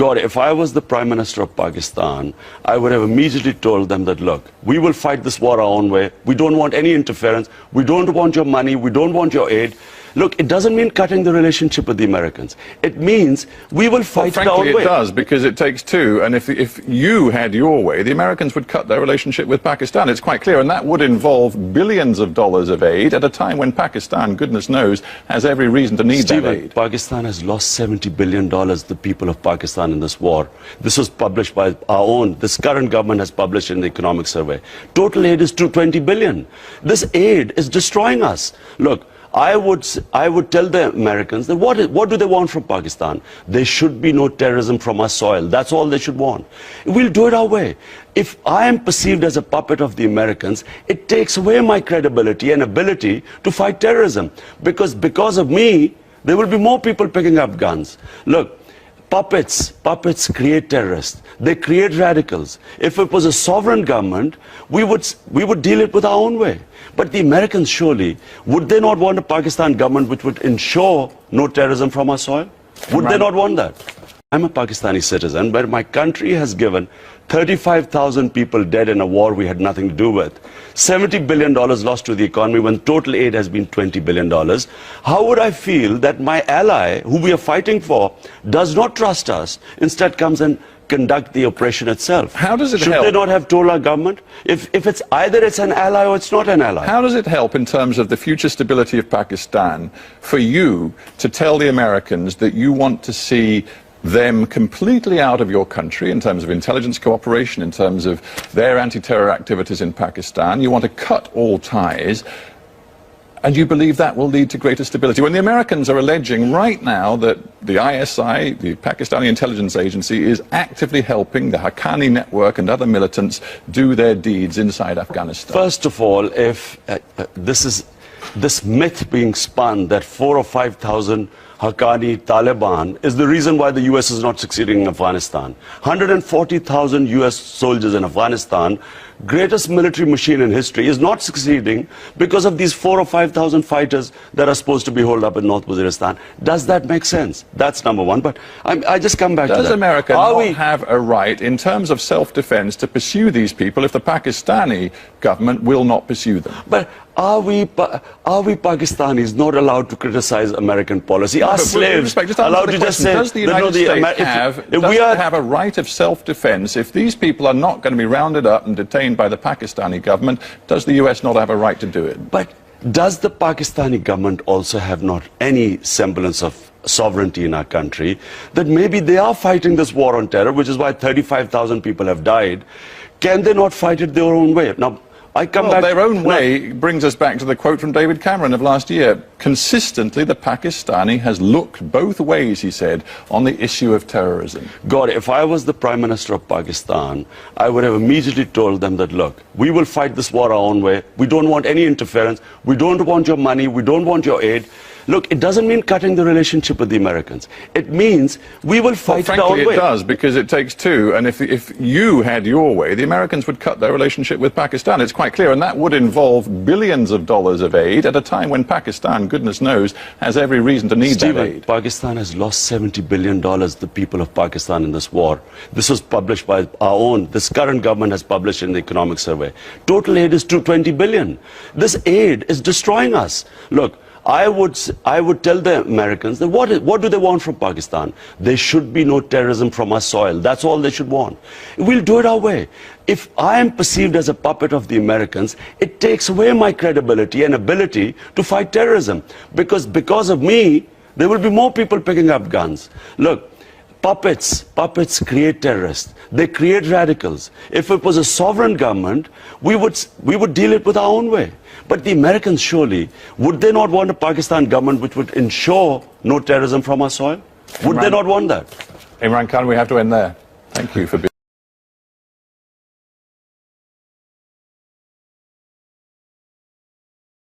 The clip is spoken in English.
God, if I was the Prime Minister of Pakistan, I would have immediately told them that, look, we will fight this war our own way. We don't want any interference. We don't want your money. We don't want your aid. Look, it doesn't mean cutting the relationship with the Americans. It means we will fight it our own way. Frankly, it does, because it takes two. And if you had your way, the Americans would cut their relationship with Pakistan. It's quite clear. And that would involve billions of dollars of aid at a time when Pakistan, goodness knows, has every reason to need that aid. Pakistan has lost $70 billion, the people of Pakistan, in this war. This was published by our own. This current government has published in the economic survey. Total aid is $220 billion. This aid is destroying us. Look, I would tell the Americans that what do they want from Pakistan? There should be no terrorism from our soil. That's all they should want. We'll do it our way. If I am perceived as a puppet of the Americans, it takes away my credibility and ability to fight terrorism. Because of me, there will be more people picking up guns. Look, puppets create terrorists. They create radicals. If it was a sovereign government, we would deal it with our own way. But the Americans, surely, would they not want a Pakistan government which would ensure no terrorism from our soil? Would they not want that? I'm a Pakistani citizen, but my country has given 35,000 people dead in a war we had nothing to do with. $70 billion lost to the economy when total aid has been $20 billion. How would I feel that my ally, who we are fighting for, does not trust us, instead comes and conduct the operation itself? How does it help? Should they not have told our government? If it's either it's an ally or it's not an ally. How does it help in terms of the future stability of Pakistan for you to tell the Americans that you want to see them completely out of your country in terms of intelligence cooperation, in terms of their anti-terror activities in Pakistan? You want to cut all ties, and you believe that will lead to greater stability, when the Americans are alleging right now that the ISI, the Pakistani intelligence agency, is actively helping the Haqqani network and other militants do their deeds inside Afghanistan? First of all, if this myth being spun that 4,000 or 5,000 Haqqani Taliban is the reason why the US is not succeeding in Afghanistan. 140,000 US soldiers in Afghanistan, greatest military machine in history, is not succeeding because of these 4,000 or 5,000 fighters that are supposed to be holed up in North Waziristan. Does that make sense? That's number one. But I just come back to that. Does America not have a right, in terms of self-defense, to pursue these people if the Pakistani government will not pursue them? But are we Pakistanis not allowed to criticize American policy? Are slaves allowed to just say, does the United States have a right of self-defense if these people are not going to be rounded up and detained by the Pakistani government? Does the US not have a right to do it? But does the Pakistani government also have not any semblance of sovereignty in our country, that maybe they are fighting this war on terror, which is why 35,000 people have died? Can they not fight it their own way? Now, their own way brings us back to the quote from David Cameron of last year. Consistently, the Pakistani has looked both ways, he said, on the issue of terrorism. God, if I was the Prime Minister of Pakistan, I would have immediately told them that, look, we will fight this war our own way. We don't want any interference. We don't want your money. We don't want your aid. Look, it doesn't mean cutting the relationship with the Americans. It means we will fight it our own way. Frankly, it does, because it takes two. And if you had your way, the Americans would cut their relationship with Pakistan. It's quite clear. And that would involve billions of dollars of aid at a time when Pakistan, goodness knows, has every reason to need that aid. Pakistan has lost $70 billion, the people of Pakistan, in this war. This was published by our own. This current government has published in the economic survey. Total aid is $220 billion. This aid is destroying us. Look, I would tell the Americans that what do they want from Pakistan? There should be no terrorism from our soil. That's all they should want. We'll do it our way. If I am perceived as a puppet of the Americans, it takes away my credibility and ability to fight terrorism. Because of me, there will be more people picking up guns. Look, puppets create terrorists. They create radicals. If it was a sovereign government, we would deal it with our own way. But the Americans, surely, would they not want a Pakistan government which would ensure no terrorism from our soil? Would they not want that? Imran Khan, we have to end there. Thank you for being